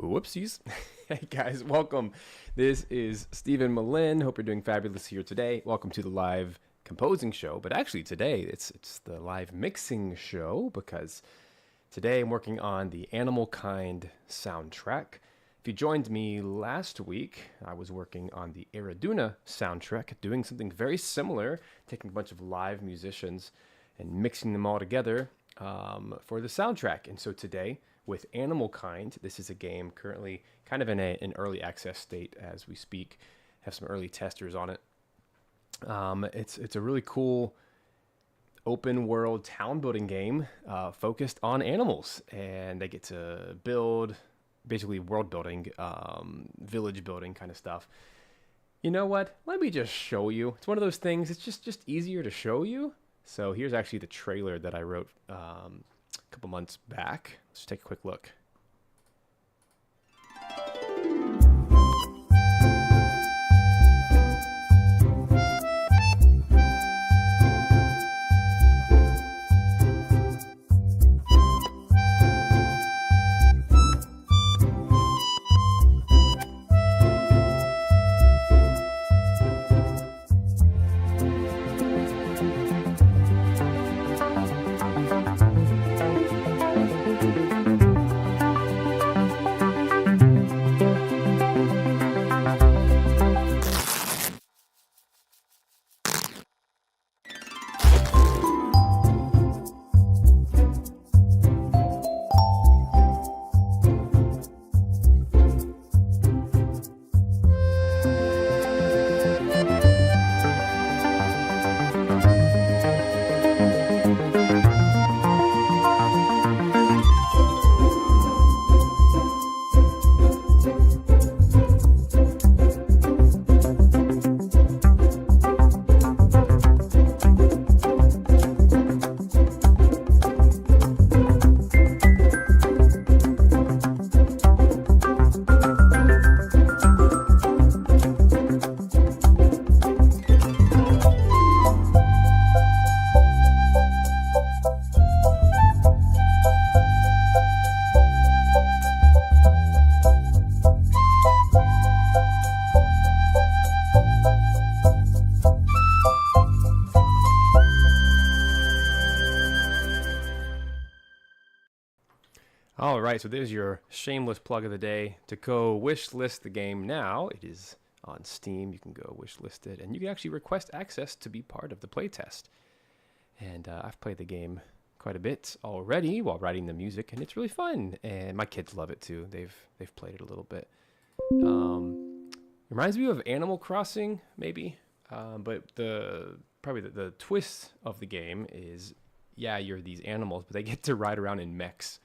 Whoopsies. Hey guys, welcome. This is Stephen Melin. Hope you're doing fabulous here today. Welcome to the live composing show. But actually today it's the live mixing show because today I'm working on the Animalkind soundtrack. If you joined me last week, I was working on the Araduna soundtrack, doing something very similar, taking a bunch of live musicians and mixing them all together for the soundtrack. And so today, with Animalkind, this is a game currently kind of in an early access state as we speak. Have some early testers on it. It's a really cool open world town building game focused on animals, and they get to build basically world building, village building kind of stuff. You know what? Let me just show you. It's one of those things. It's just easier to show you. So here's actually the trailer that I wrote a couple months back. Let's take a quick look. All right, so there's your shameless plug of the day. To go wish list the game now, it is on Steam. You can go wish list it, and you can actually request access to be part of the playtest. And I've played the game quite a bit already while writing the music, and it's really fun. And my kids love it too. They've played it a little bit. Reminds me of Animal Crossing, maybe. But the twist of the game is, yeah, you're these animals, but they get to ride around in mechs.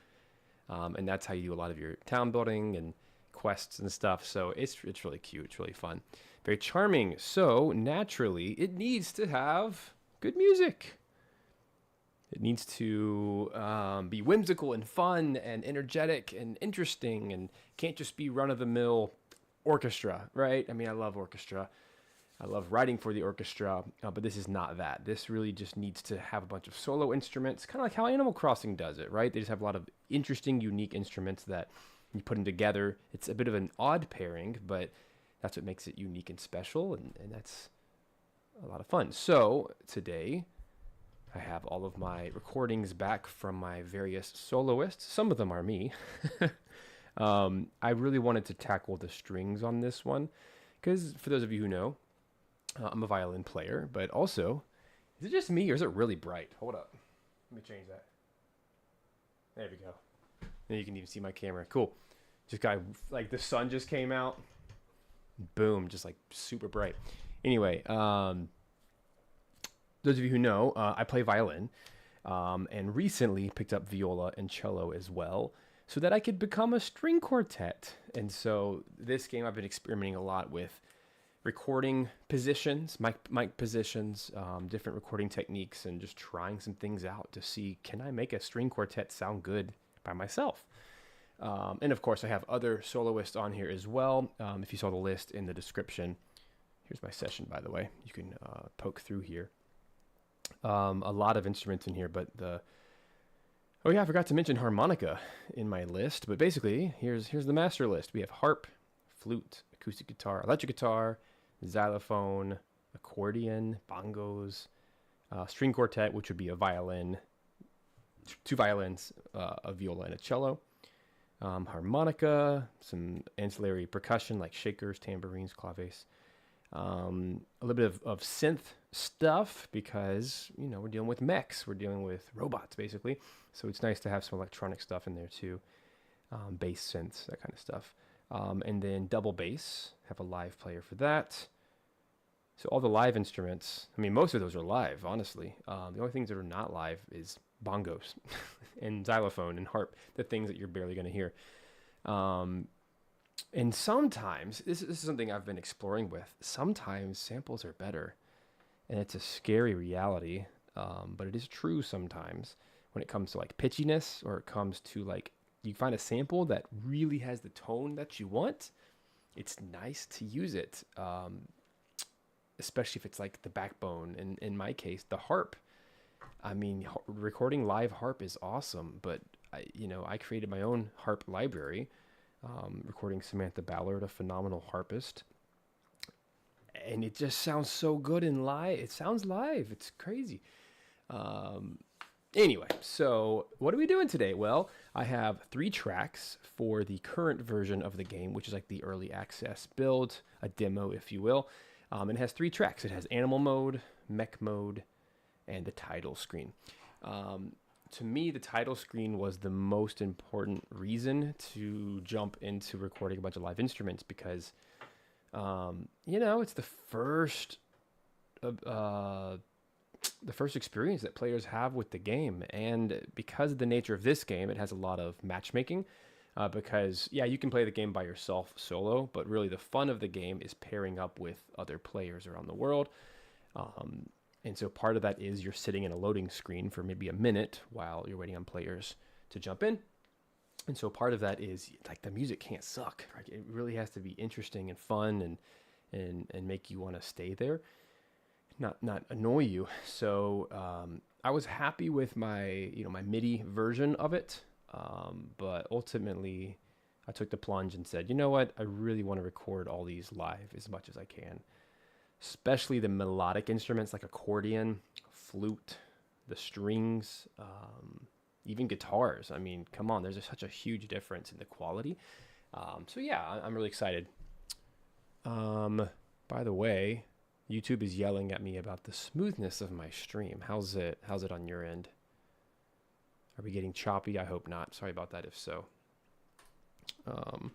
And that's how you do a lot of your town building and quests and stuff. So it's really cute. It's really fun. Very charming. So naturally, it needs to have good music. It needs to be whimsical and fun and energetic and interesting, and can't just be run-of-the-mill orchestra, right? I mean, I love orchestra. I love writing for the orchestra, but this is not that. This really just needs to have a bunch of solo instruments, kind of like how Animal Crossing does it, right? They just have a lot of interesting, unique instruments that you put them together. It's a bit of an odd pairing, but that's what makes it unique and special, and that's a lot of fun. So today, I have all of my recordings back from my various soloists. Some of them are me. I really wanted to tackle the strings on this one, because for those of you who know, I'm a violin player, but also, is it just me or is it really bright? Hold up. Let me change that. There we go. Now you can even see my camera. Cool. Just got, like, the sun just came out. Boom. Just, like, super bright. Anyway, those of you who know, I play violin, and recently picked up viola and cello as well, so that I could become a string quartet. And so this game I've been experimenting a lot with recording positions, mic positions, different recording techniques, and just trying some things out to see, can I make a string quartet sound good by myself? And of course, I have other soloists on here as well. If you saw the list in the description, here's my session, by the way. You can poke through here. A lot of instruments in here, but the Oh yeah, I forgot to mention harmonica in my list, but basically, here's the master list. We have harp, flute, acoustic guitar, electric guitar, xylophone, accordion, bongos, string quartet, which would be a violin, two violins, a viola, and a cello, harmonica, some ancillary percussion like shakers, tambourines, claves, a little bit of synth stuff because, you know, we're dealing with mechs, we're dealing with robots basically. So it's nice to have some electronic stuff in there too, bass synths, that kind of stuff. And then double bass, have a live player for that. So all the live instruments, I mean, most of those are live, honestly. The only things that are not live is bongos and xylophone and harp, the things that you're barely going to hear. And sometimes, this is something I've been exploring with, sometimes samples are better. And it's a scary reality, but it is true sometimes when it comes to like pitchiness, or it comes to like, you find a sample that really has the tone that you want. It's nice to use it, especially if it's like the backbone. And in my case, the harp. I mean, recording live harp is awesome, but I created my own harp library, recording Samantha Ballard, a phenomenal harpist. And it just sounds so good in live. It sounds live. It's crazy. Anyway, so what are we doing today? Well, I have 3 tracks for the current version of the game, which is like the early access build, a demo, if you will. And it has 3 tracks. It has animal mode, mech mode, and the title screen. To me, the title screen was the most important reason to jump into recording a bunch of live instruments because, it's the first experience that players have with the game. And because of the nature of this game, it has a lot of matchmaking. Because, you can play the game by yourself solo, but really the fun of the game is pairing up with other players around the world. And so part of that is you're sitting in a loading screen for maybe a minute while you're waiting on players to jump in. And so part of that is like the music can't suck. Right? It really has to be interesting and fun and make you want to stay there, not annoy you. So I was happy with my my MIDI version of it, but ultimately I took the plunge and said, you know what, I really want to record all these live as much as I can. Especially the melodic instruments like accordion, flute, the strings, even guitars. I mean, come on, there's such a huge difference in the quality. So yeah, I'm really excited. By the way, YouTube is yelling at me about the smoothness of my stream. How's it on your end? Are we getting choppy? I hope not. Sorry about that if so. I'd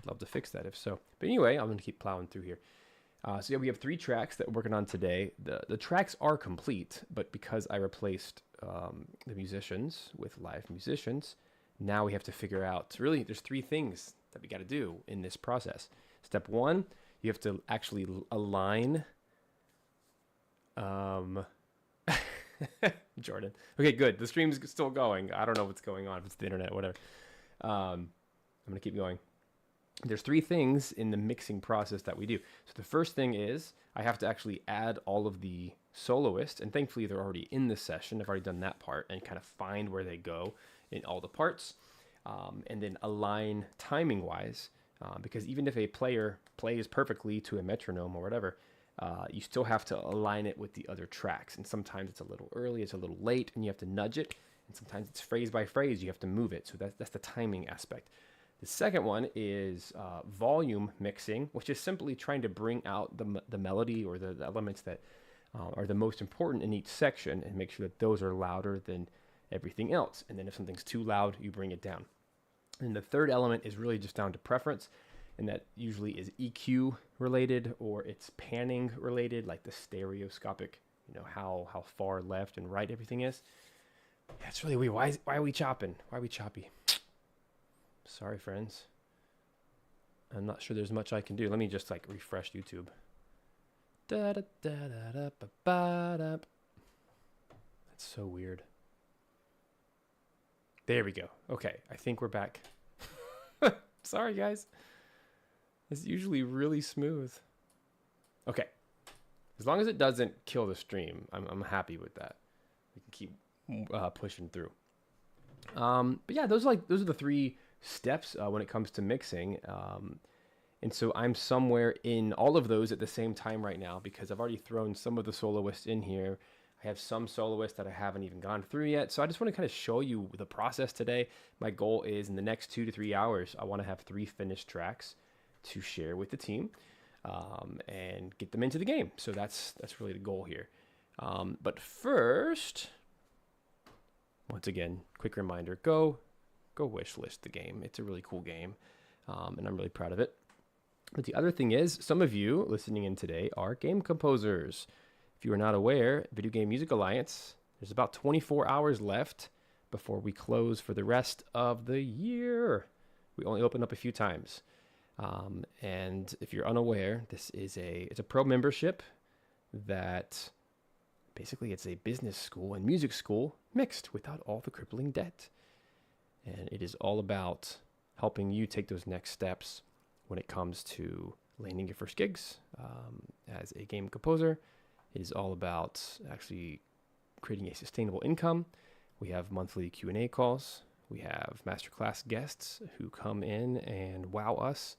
love to fix that if so. But anyway, I'm going to keep plowing through here. So yeah, we have 3 tracks that we're working on today. The tracks are complete, but because I replaced the musicians with live musicians, now we have to figure out, really, there's 3 things that we got to do in this process. Step 1, you have to actually align. Jordan. Okay, good. The stream's still going. I don't know what's going on, if it's the internet, whatever. I'm going to keep going. There's 3 things in the mixing process that we do. So the first thing is I have to actually add all of the soloists, and thankfully they're already in the session. I've already done that part and kind of find where they go in all the parts, and then align timing wise, because even if a player plays perfectly to a metronome or whatever, you still have to align it with the other tracks. And sometimes it's a little early, it's a little late, and you have to nudge it. And sometimes it's phrase by phrase, you have to move it. So that's the timing aspect. The second one is volume mixing, which is simply trying to bring out the melody or the elements that are the most important in each section and make sure that those are louder than everything else. And then if something's too loud, you bring it down. And the third element is really just down to preference, and that usually is EQ related or it's panning related, like the stereoscopic, how far left and right everything is. Yeah, it's really weird. Why are we chopping? Why are we choppy? Sorry, friends. I'm not sure there's much I can do. Let me just refresh YouTube. That's so weird. There we go. Okay, I think we're back. Sorry, guys. It's usually really smooth. Okay. As long as it doesn't kill the stream, I'm happy with that. We can keep pushing through. But yeah, those are the three steps when it comes to mixing. And so I'm somewhere in all of those at the same time right now because I've already thrown some of the soloists in here. I have some soloists that I haven't even gone through yet. So I just want to kind of show you the process today. My goal is in the next 2 to 3 hours, I want to have 3 finished tracks to share with the team and get them into the game. So that's really the goal here. But first, once again, quick reminder, go wish list the game. It's a really cool game, and I'm really proud of it. But the other thing is, some of you listening in today are game composers. If you are not aware, Video Game Music Alliance, there's about 24 hours left before we close for the rest of the year. We only open up a few times. And if you're unaware, this is it's a pro membership that basically it's a business school and music school mixed without all the crippling debt. And it is all about helping you take those next steps when it comes to landing your first gigs as a game composer. It is all about actually creating a sustainable income. We have monthly Q&A calls. We have masterclass guests who come in and wow us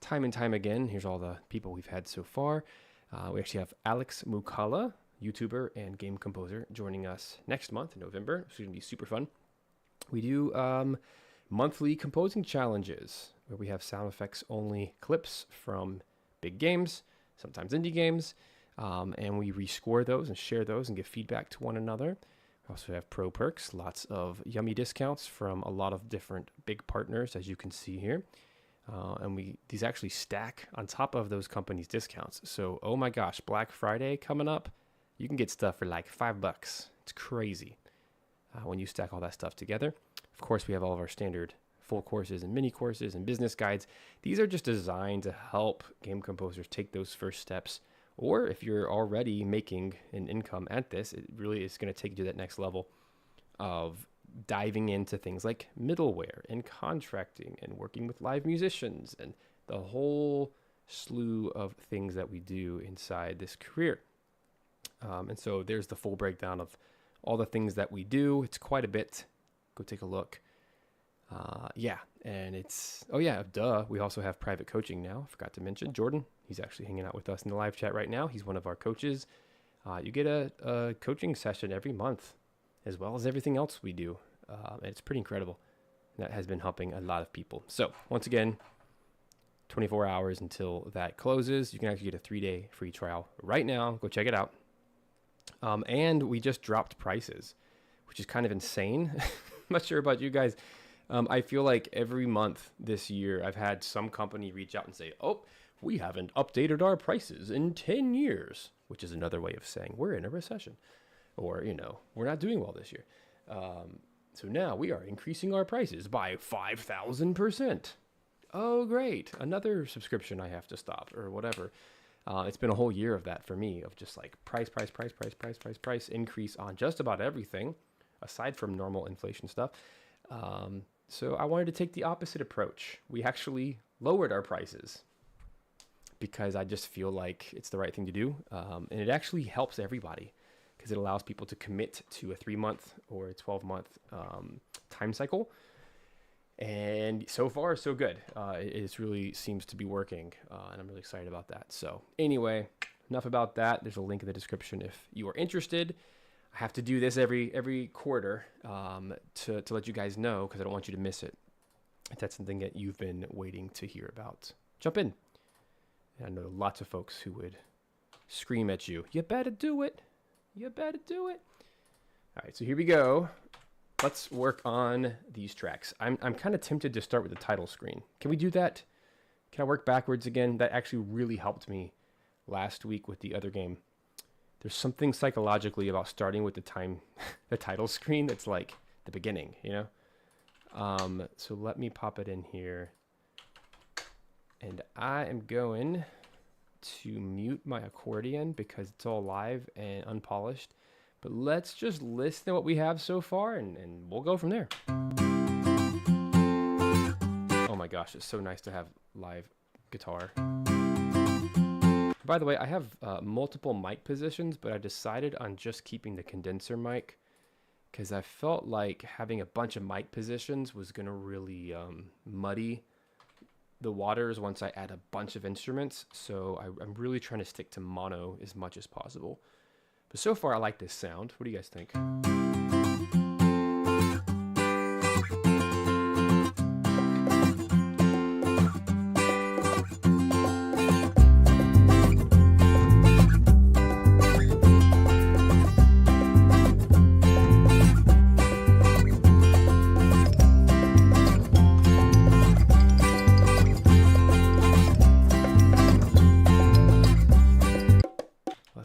time and time again. Here's all the people we've had so far. We actually have Alex Mukala, YouTuber and game composer, joining us next month in November. It's going to be super fun. We do monthly composing challenges where we have sound effects only clips from big games, sometimes indie games, and we rescore those and share those and give feedback to one another. We also have pro perks, lots of yummy discounts from a lot of different big partners, as you can see here. And these actually stack on top of those companies' discounts. So, oh my gosh, Black Friday coming up, you can get stuff for like $5. It's crazy when you stack all that stuff together. Of course, we have all of our standard full courses and mini courses and business guides. These are just designed to help game composers take those first steps. Or if you're already making an income at this, it really is going to take you to that next level of diving into things like middleware and contracting and working with live musicians and the whole slew of things that we do inside this career. And so there's the full breakdown of all the things that we do. It's quite a bit. Go take a look. And it's, we also have private coaching now. I forgot to mention Jordan. He's actually hanging out with us in the live chat right now. He's one of our coaches. You get a coaching session every month, as well as everything else we do. And it's pretty incredible. That has been helping a lot of people. So once again, 24 hours until that closes. You can actually get a 3-day free trial right now. Go check it out. And we just dropped prices, which is kind of insane. I'm not sure about you guys. I feel like every month this year, I've had some company reach out and say, oh, we haven't updated our prices in 10 years, which is another way of saying we're in a recession or, we're not doing well this year. So now we are increasing our prices by 5,000%. Oh, great. Another subscription I have to stop or whatever. It's been a whole year of that for me, of just like price increase on just about everything aside from normal inflation stuff. So I wanted to take the opposite approach. We actually lowered our prices because I just feel like it's the right thing to do. And it actually helps everybody because it allows people to commit to a 3-month or a 12-month time cycle. And so far, so good. It really seems to be working, and I'm really excited about that. So anyway, enough about that. There's a link in the description if you are interested. I have to do this every quarter to let you guys know because I don't want you to miss it. If that's something that you've been waiting to hear about, jump in. And I know lots of folks who would scream at you, you better do it. You better do it. All right, so here we go. Let's work on these tracks. I'm kind of tempted to start with the title screen. Can we do that? Can I work backwards again? That actually really helped me last week with the other game. There's something psychologically about starting with the title screen that's like the beginning, So let me pop it in here. And I am going to mute my accordion because it's all live and unpolished. But let's just listen to what we have so far and we'll go from there. Oh my gosh, it's so nice to have live guitar. By the way, I have multiple mic positions, but I decided on just keeping the condenser mic because I felt like having a bunch of mic positions was going to really muddy the waters once I add a bunch of instruments. So I'm really trying to stick to mono as much as possible. But so far, I like this sound. What do you guys think?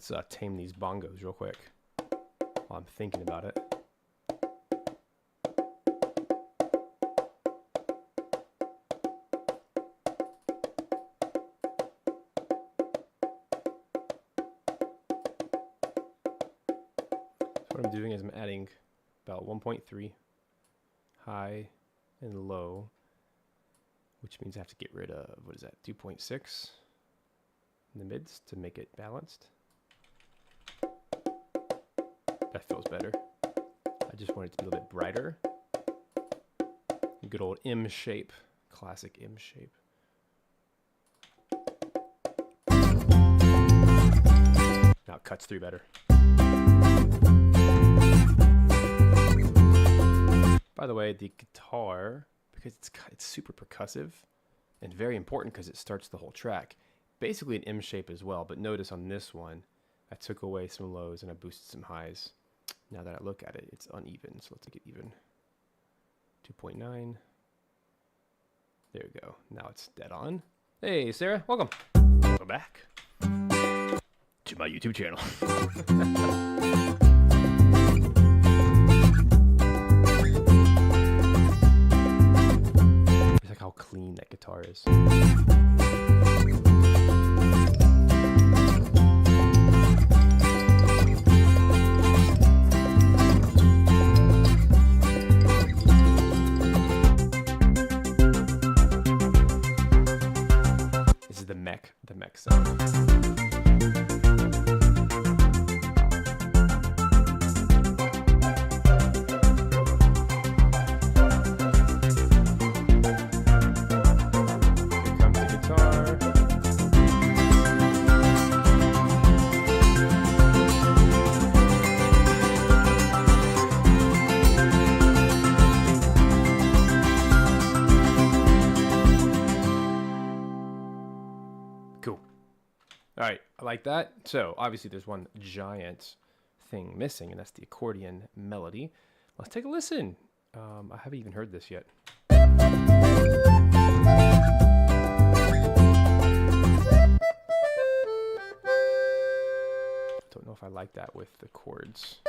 Let's tame these bongos real quick while I'm thinking about it. So what I'm doing is I'm adding about 1.3 high and low, which means I have to get rid of, what is that, 2.6 in the mids to make it balanced. That feels better. I just want it to be a little bit brighter. Good old M shape, classic M shape. Now it cuts through better. By the way, the guitar, because it's super percussive and very important because it starts the whole track. Basically an M shape as well, but notice on this one, I took away some lows and I boosted some highs. Now that I look at it, it's uneven, so let's make it even. 2.9. There we go. Now it's dead on. Hey, Sarah, welcome. Welcome back to my YouTube channel. It's like how clean that guitar is. The mech sound. Here comes the guitar. Cool. All right, I like that. So obviously there's one giant thing missing, and that's the accordion melody. Let's take a listen. I haven't even heard this yet. Don't know if I like that with the chords.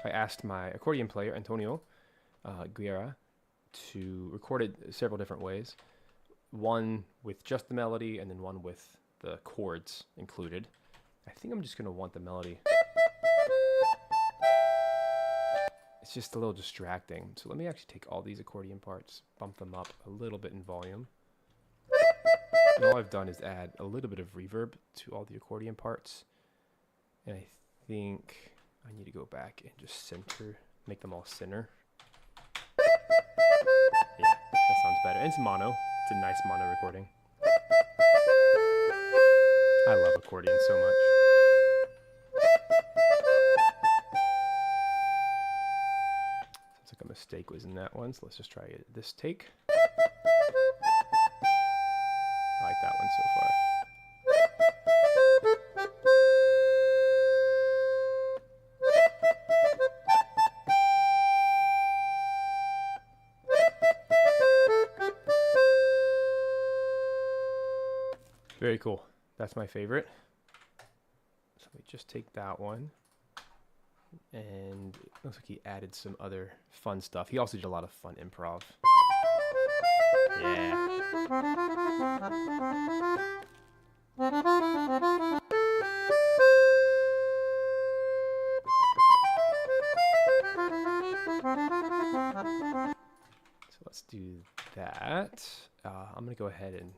I asked my accordion player, Antonio Guerra, to record it several different ways. One with just the melody, and then one with the chords included. I think I'm just going to want the melody. It's just a little distracting. So let me actually take all these accordion parts, bump them up a little bit in volume. And all I've done is add a little bit of reverb to all the accordion parts. And I think I need to go back and just center, make them all center. Yeah, that sounds better. And it's mono. It's a nice mono recording. I love accordion so much. Sounds like a mistake was in that one, so let's just try it this take. I like that one so far. Very cool. That's my favorite. So we just take that one, and it looks like he added some other fun stuff. He also did a lot of fun improv. Yeah. So let's do that. I'm gonna go ahead and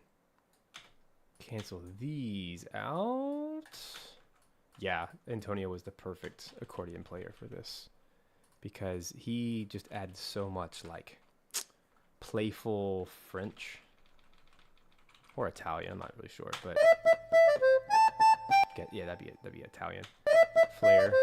cancel these out. Yeah, Antonio was the perfect accordion player for this. because he just added so much like playful French or Italian. I'm not really sure, but yeah, that'd be Italian flair.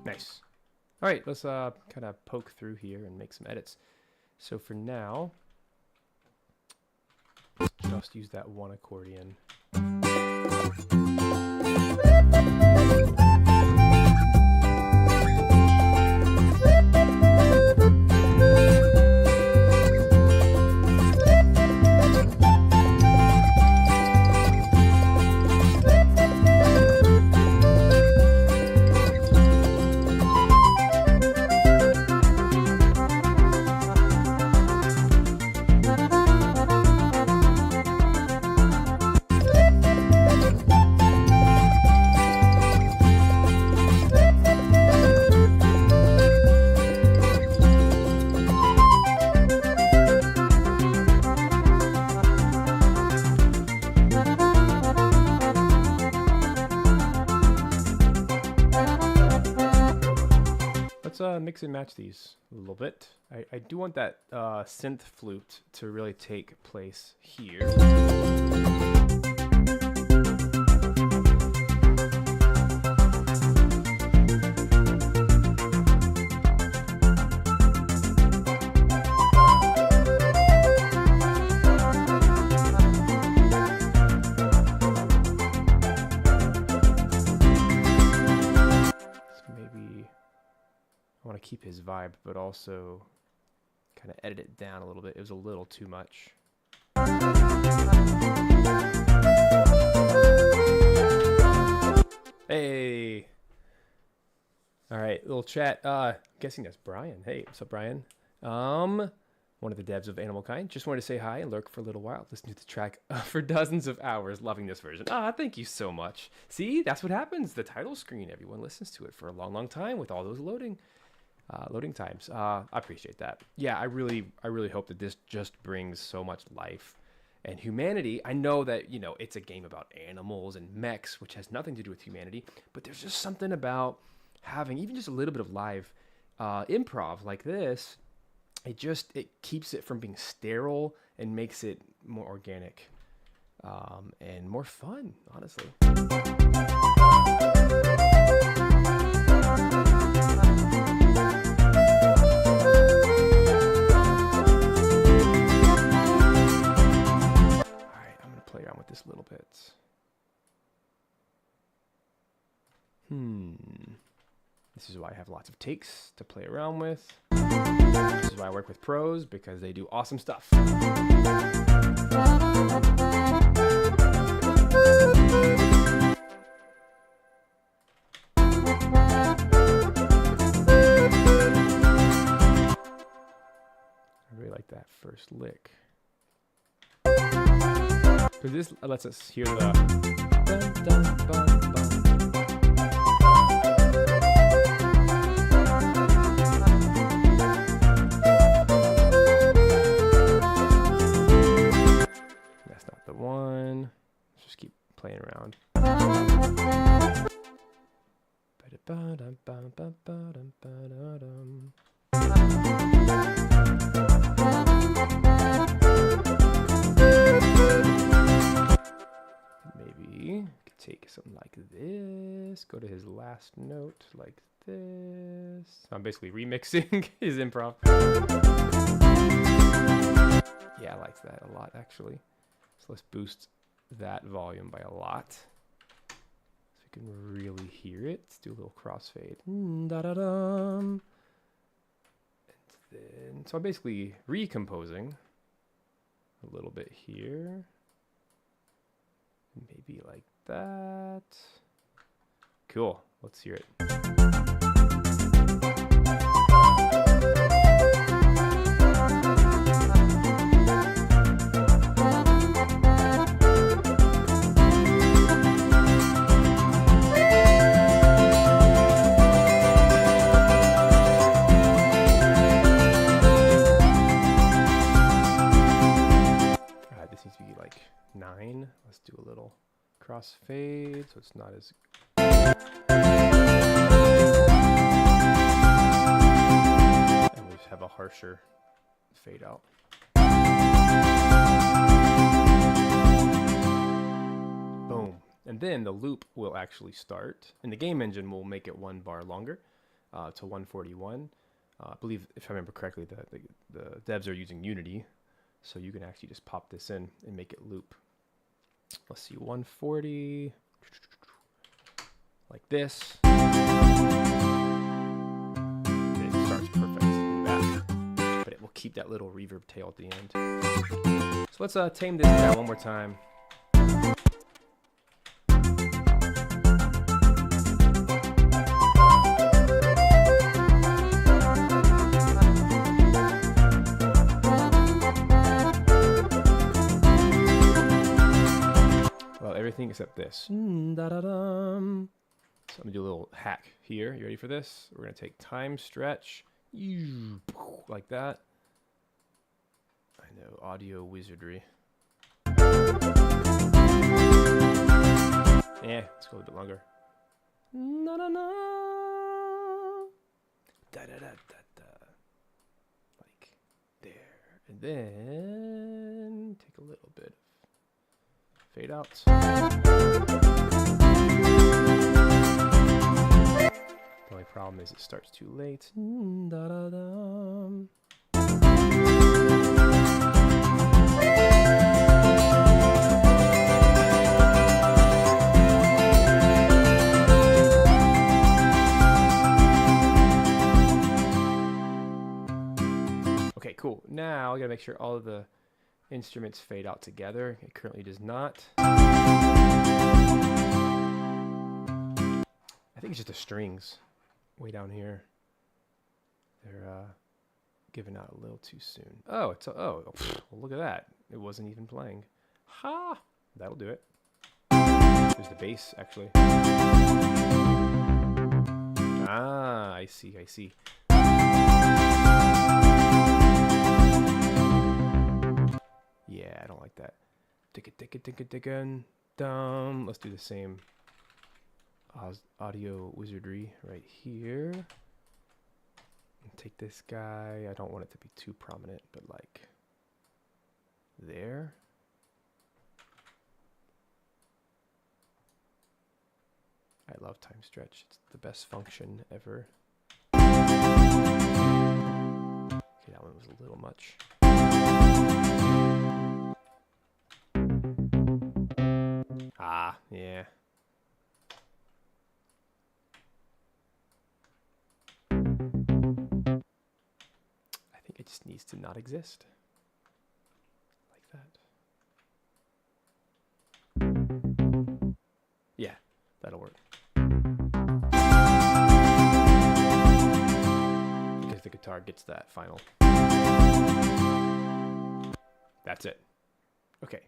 Nice. All right, let's kind of poke through here and make some edits. So for now, let's just use that one accordion. Mix and match these a little bit. I do want that synth flute to really take place here. I want to keep his vibe, but also kind of edit it down a little bit. It was a little too much. Hey! All right, little chat. I'm guessing that's Brian. Hey, what's up, Brian? One of the devs of Animalkind. Just wanted to say hi and lurk for a little while. Listen to the track for dozens of hours. Loving this version. Thank you so much. See, that's what happens. The title screen, everyone listens to it for a long, long time with all those loading times. I appreciate that. Yeah, I really hope that this just brings so much life and humanity. I know that, you know, it's a game about animals and mechs, which has nothing to do with humanity, but there's just something about having even just a little bit of live improv like this. It keeps it from being sterile and makes it more organic and more fun, honestly. Play around with this a little bit. This is why I have lots of takes to play around with. This is why I work with pros, because they do awesome stuff. I really like that first lick. Because this lets us hear the dun, dun, bum, bum. That's not the one. Let's just keep playing around. Maybe could take something like this, go to his last note like this. I'm basically remixing his improv. Yeah, I like that a lot, actually. So let's boost that volume by a lot, so we can really hear it. Let's do a little crossfade. Da-da-dum. And Then, so I'm basically recomposing a little bit here. Maybe like that. Cool. Let's hear it. This needs to be like 9. Let's do a little crossfade so it's not as... And we just have a harsher fade out. Boom. And then the loop will actually start, and the game engine will make it 1 bar longer to 141. I believe, if I remember correctly, the devs are using Unity, so you can actually just pop this in and make it loop. Let's see, 140, like this. It starts perfect in the back, but it will keep that little reverb tail at the end. So let's tame this down one more time. Everything except this. So I'm gonna do a little hack here. You ready for this? We're gonna take time stretch, like that. I know, audio wizardry. Yeah, let's go a bit longer. Like there, and then take a little bit. Fade out. The only problem is it starts too late. Okay, cool. Now I gotta make sure all of the instruments fade out together. It currently does not. I think it's just the strings way down here. They're giving out a little too soon. Oh, well, look at that. It wasn't even playing. Ha! That'll do it. There's the bass, actually. Ah, I see. Yeah, I don't like that. Dum. Let's do the same audio wizardry right here. And take this guy. I don't want it to be too prominent, but like there. I love time stretch. It's the best function ever. Okay, that one was a little much. Ah, yeah. I think it just needs to not exist. Like that. Yeah, that'll work. Because the guitar gets that final. That's it. Okay.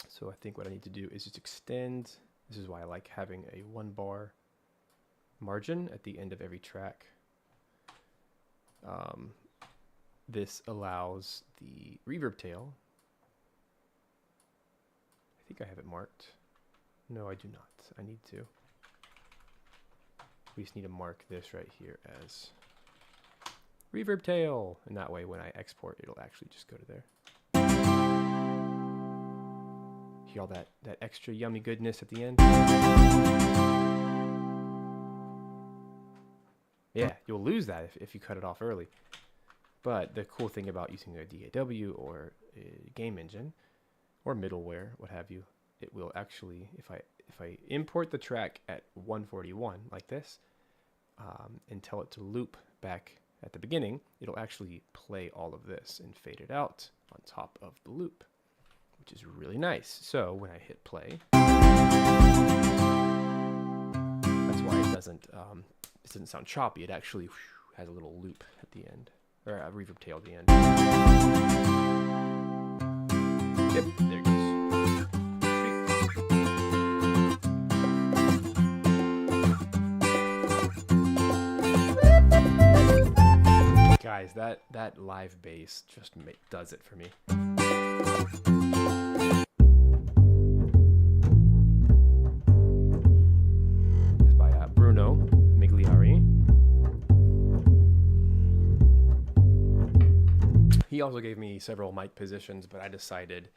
So I think what I need to do is just extend. This is why I like having a 1 bar margin at the end of every track. This allows the reverb tail. I think I have it marked. No, I do not. I need to. We just need to mark this right here as reverb tail. And that way when I export, it'll actually just go to there. Hear all that extra yummy goodness at the end? Yeah, you'll lose that if you cut it off early. But the cool thing about using a DAW or a game engine or middleware, what have you, it will actually, if I import the track at 141 like this, and tell it to loop back at the beginning, it'll actually play all of this and fade it out on top of the loop, which is really nice. So when I hit play, that's why it doesn't sound choppy. It actually has a little loop at the end, or a reverb tail at the end. Yep, there it goes. Guys, that live bass just does it for me. It's by Bruno Migliari. He also gave me several mic positions, but I decided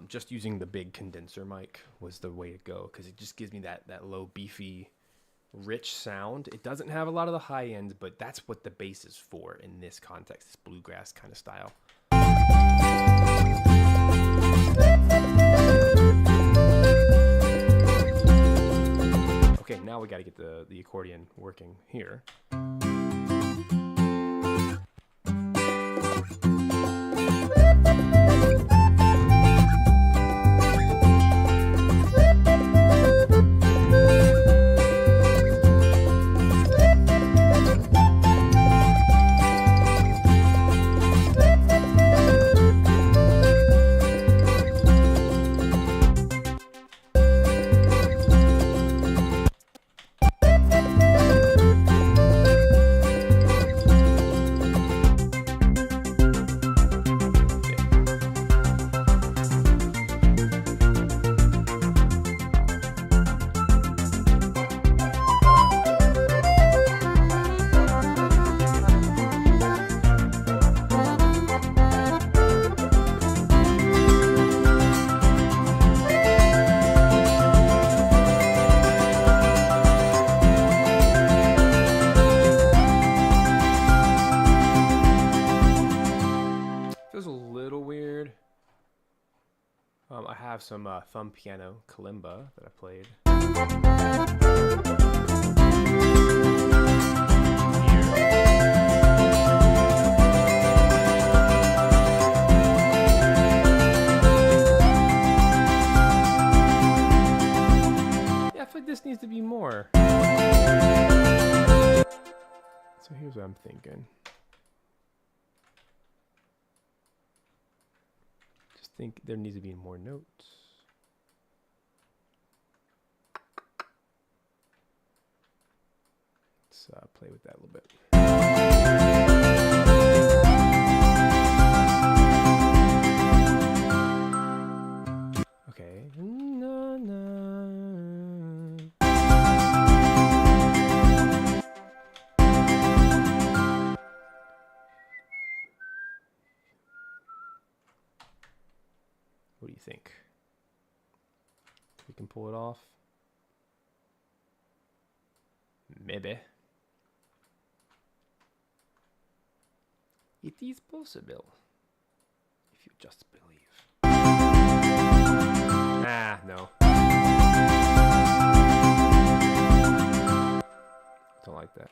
just using the big condenser mic was the way to go, because it just gives me that low, beefy, rich sound. It doesn't have a lot of the high end, but that's what the bass is for in this context, this bluegrass kind of style. Okay, now we got to get the accordion working here. I have some thumb piano kalimba that I played. Yeah, I feel like this needs to be more. So here's what I'm thinking. Think there needs to be more notes. Let's play with that a little bit. Okay. Na, na. What do you think? We can pull it off? Maybe. It is possible. If you just believe. Ah, no. Don't like that.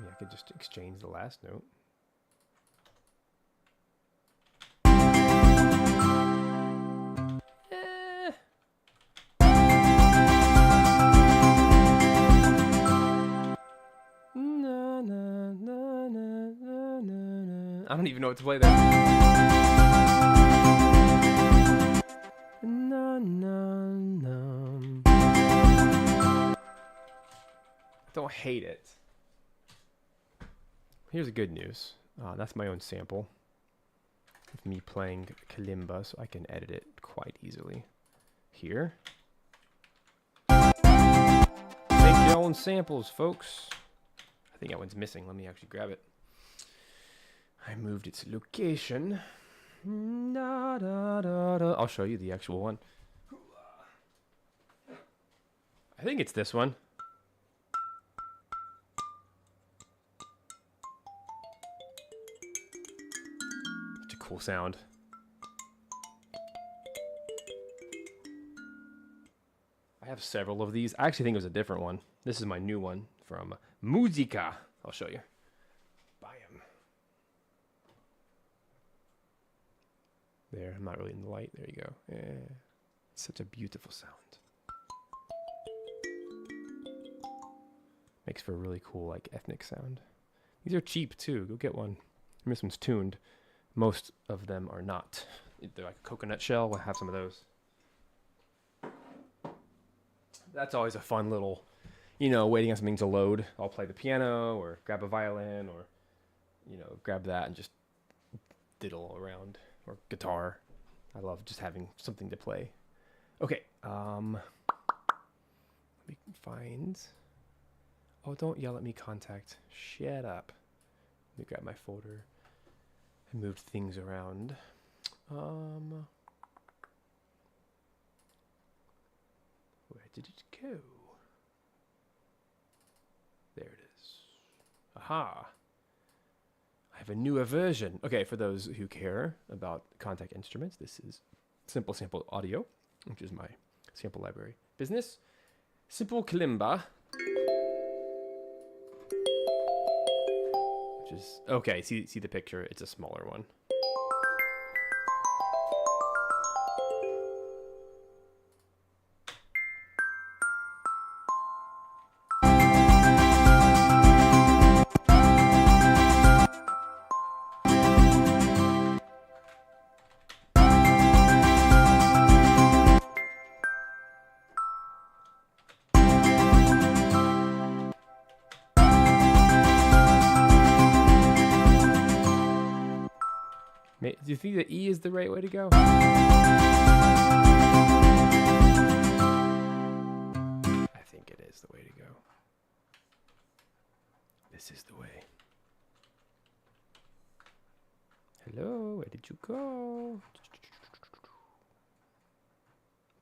I could just exchange the last note. Na, na, na, na, na, na. I don't even know what to play there. Na, na, na. Don't hate it. Here's the good news. That's my own sample of me playing kalimba, so I can edit it quite easily. Here. Make your own samples, folks. I think that one's missing. Let me actually grab it. I moved its location. Da, da, da, da. I'll show you the actual one. I think it's this one. Cool sound. have several of these. I actually think it was a different one. This is my new one from Musica. I'll show you. Buy 'em. There, I'm not really in the light. There you go. Yeah. Such a beautiful sound. Makes for a really cool, like, ethnic sound. These are cheap, too. Go get one. And this one's tuned. Most of them are not. They're like a coconut shell. We'll have some of those. That's always a fun little, you know, waiting on something to load. I'll play the piano or grab a violin or, you know, grab that and just diddle around. Or guitar. I love just having something to play. Okay. Let me find... Oh, don't yell at me, contact. Shut up. Let me grab my folder. I moved things around. Where did it go? There it is. Aha. I have a newer version. Okay, for those who care about Contact Instruments, this is Simple Sample Audio, which is my sample library business. Simple Kalimba. Which is, okay, see the picture? It's a smaller one. Do you think that E is the right way to go? I think it is the way to go. This is the way. Hello, where did you go?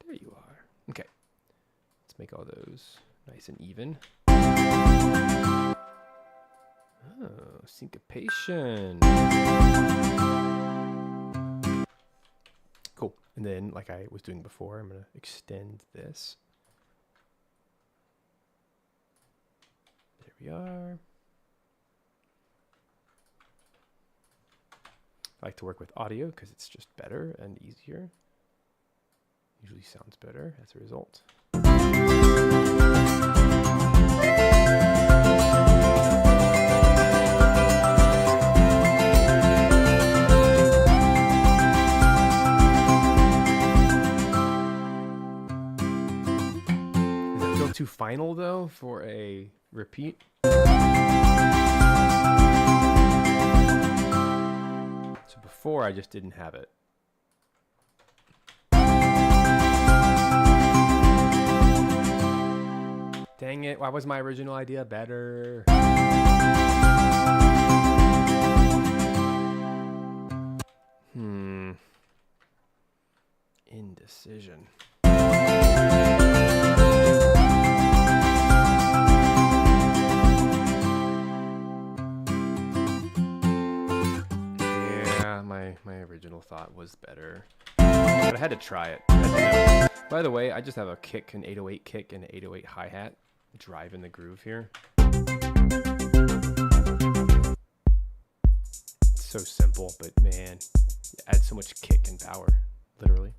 There you are. Okay. Let's make all those nice and even. Oh, syncopation. Cool. And then, like I was doing before, I'm going to extend this. There we are. I like to work with audio because it's just better and easier. Usually sounds better as a result. Too final though for a repeat. So before I just didn't have it. Dang it, why was my original idea better? Indecision. My original thought was better, but I had to try it. By the way, I just have a kick, an 808 kick, and an 808 hi-hat driving the groove here. It's so simple, but man, it adds so much kick and power, literally.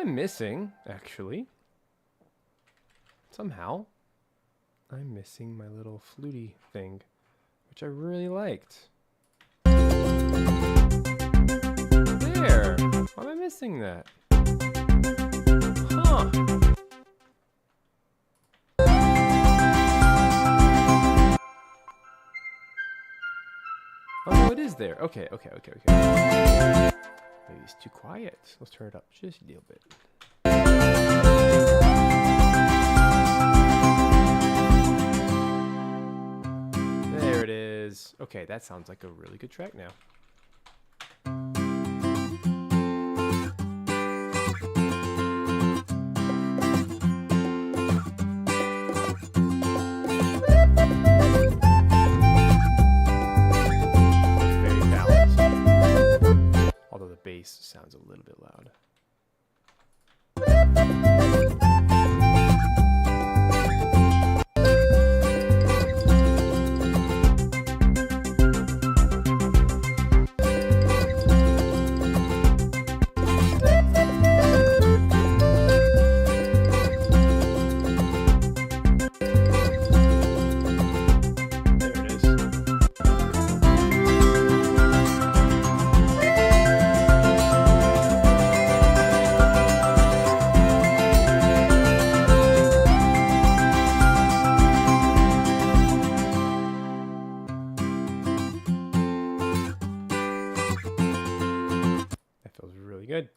Missing, actually. Somehow, I'm missing my little fluty thing, which I really liked. There! Why am I missing that? Huh. Oh, no, it is there. Okay. Maybe it's too quiet. Let's turn it up just a little bit. There it is. Okay, that sounds like a really good track now. sounds a little bit loud. Good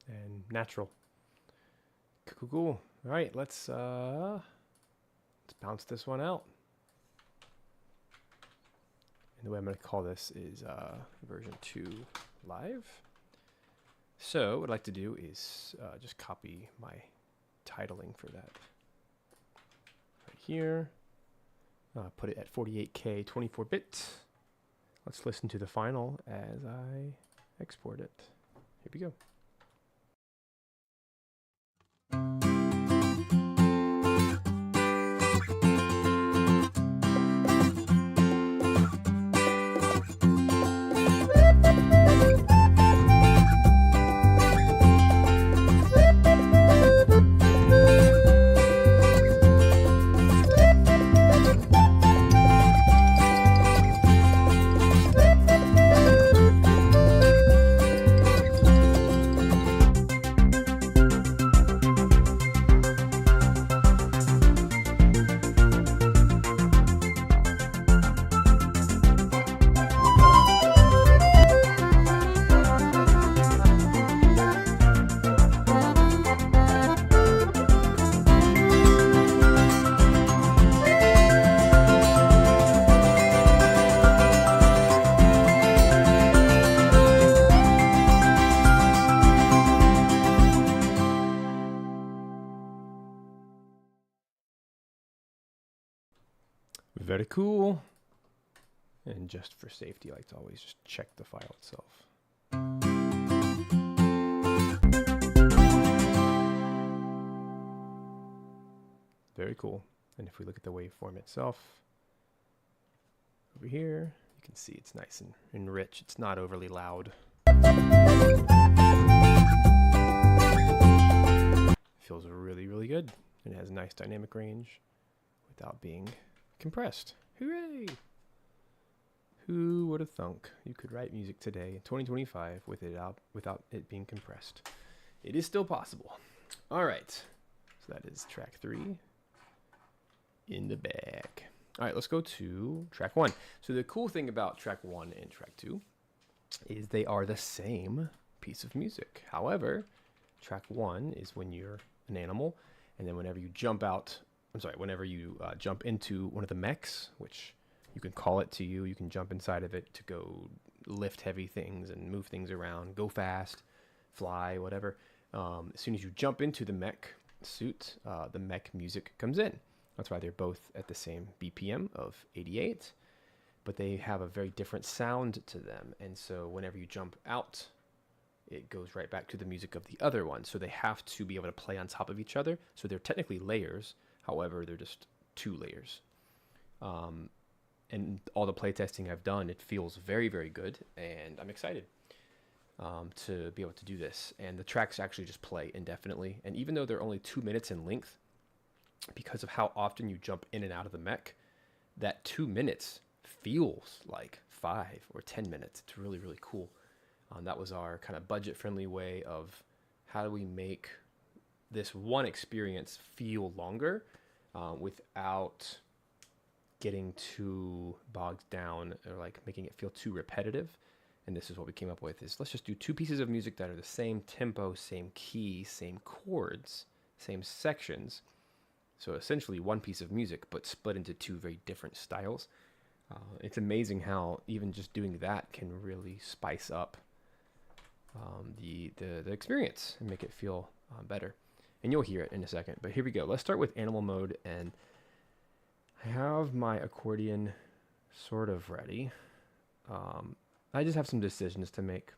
and natural. Cool. All right, let's bounce this one out. And the way I'm going to call this is version 2 live. So what I'd like to do is just copy my titling for that right here. Put it at 48K 24-bit. Let's listen to the final as I export it. Here we go. Very cool. And just for safety, I like to always just check the file itself. Very cool. And if we look at the waveform itself, over here, you can see it's nice and rich. It's not overly loud. It feels really, really good. And it has a nice dynamic range without being compressed. Hooray! Who would have thunk you could write music today in 2025 with it out without it being compressed? It is still possible. All right. So that is track 3 in the bag. All right, let's go to track 1. So the cool thing about track 1 and track 2 is they are the same piece of music. However, track 1 is when you're an animal, and then whenever you jump into one of the mechs, which you can call it to you, you can jump inside of it to go lift heavy things and move things around, go fast, fly, whatever. As soon as you jump into the mech suit, the mech music comes in. That's why they're both at the same BPM of 88, but they have a very different sound to them. And so whenever you jump out, it goes right back to the music of the other one. So they have to be able to play on top of each other. So they're technically layers. However, they're just 2 layers. And all the playtesting I've done, it feels very, very good. And I'm excited to be able to do this. And the tracks actually just play indefinitely. And even though they're only 2 minutes in length, because of how often you jump in and out of the mech, that 2 minutes feels like 5 or 10 minutes. It's really, really cool. That was our kind of budget-friendly way of how do we make this one experience feel longer without getting too bogged down or like making it feel too repetitive. And this is what we came up with, is let's just do 2 pieces of music that are the same tempo, same key, same chords, same sections. So essentially 1 piece of music, but split into 2 very different styles. It's amazing how even just doing that can really spice up the experience and make it feel better. And you'll hear it in a second. But here we go. Let's start with animal mode. And I have my accordion sort of ready. I just have some decisions to make.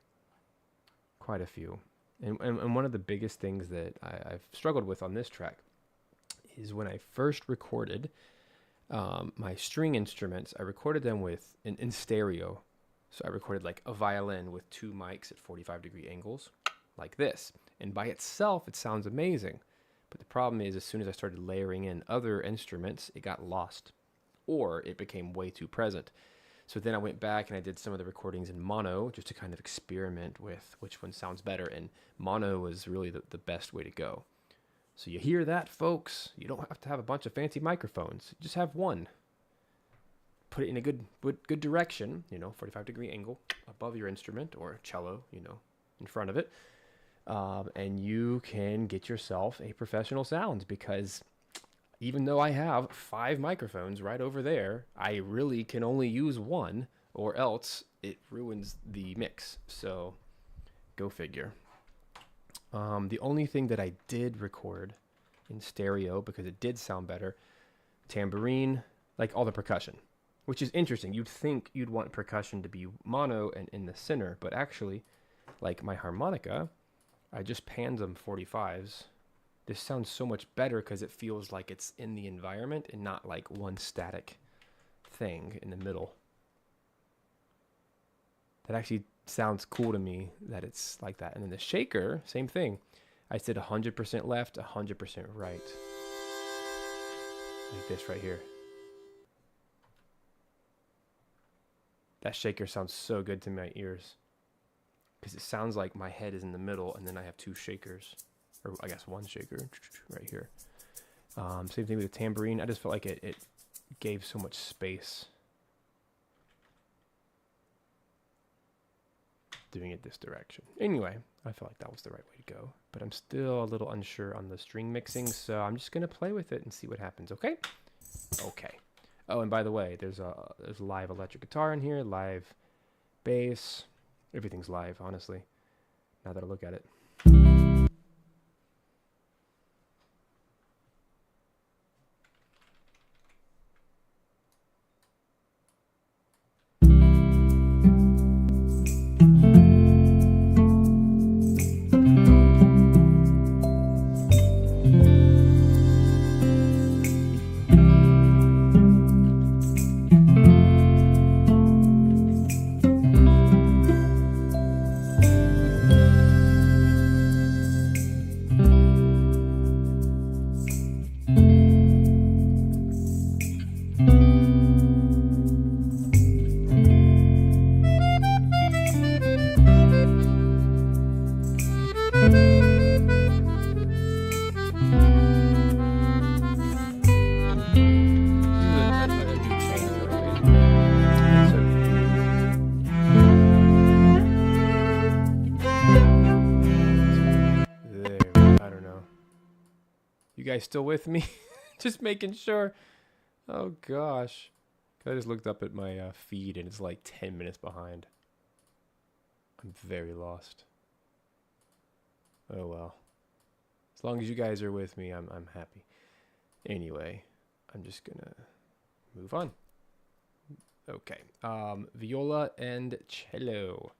quite a few. And one of the biggest things that I've struggled with on this track is when I first recorded my string instruments, I recorded them in stereo. So I recorded like a violin with 2 mics at 45-degree angles, like this. And by itself, it sounds amazing. But the problem is, as soon as I started layering in other instruments, it got lost, or it became way too present. So then I went back and I did some of the recordings in mono just to kind of experiment with which one sounds better. And mono was really the best way to go. So you hear that, folks? You don't have to have a bunch of fancy microphones. Just have one. Put it in a good direction, 45-degree angle above your instrument, or cello, in front of it. And you can get yourself a professional sound, because even though I have 5 microphones right over there, I really can only use one, or else it ruins the mix. So go figure. The only thing that I did record in stereo, because it did sound better, tambourine, like all the percussion, which is interesting. You'd think you'd want percussion to be mono and in the center, but actually, like my harmonica, I just panned them 45s. This sounds so much better because it feels like it's in the environment and not like one static thing in the middle. That actually sounds cool to me that it's like that. And then the shaker, same thing. I said 100% left, 100% right. Like this right here. That shaker sounds so good to my ears, because it sounds like my head is in the middle and then I have 2 shakers. Or I guess 1 shaker right here. Same thing with the tambourine. I just felt like it gave so much space doing it this direction. Anyway, I felt like that was the right way to go. But I'm still a little unsure on the string mixing, so I'm just going to play with it and see what happens, okay? Okay. Oh, and by the way, there's live electric guitar in here, live bass. Everything's live, honestly, now that I look at it. You guys still with me? Just making sure. Oh gosh. I just looked up at my feed and it's like 10 minutes behind. I'm very lost. Oh well. As long as you guys are with me, I'm happy. Anyway, I'm just gonna move on. Okay. Viola and cello.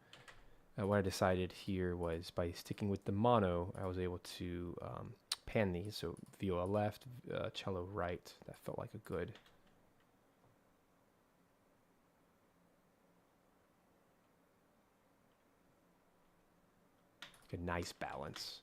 What I decided here was, by sticking with the mono, I was able to pan these. So viola left, cello right. That felt like a good nice balance.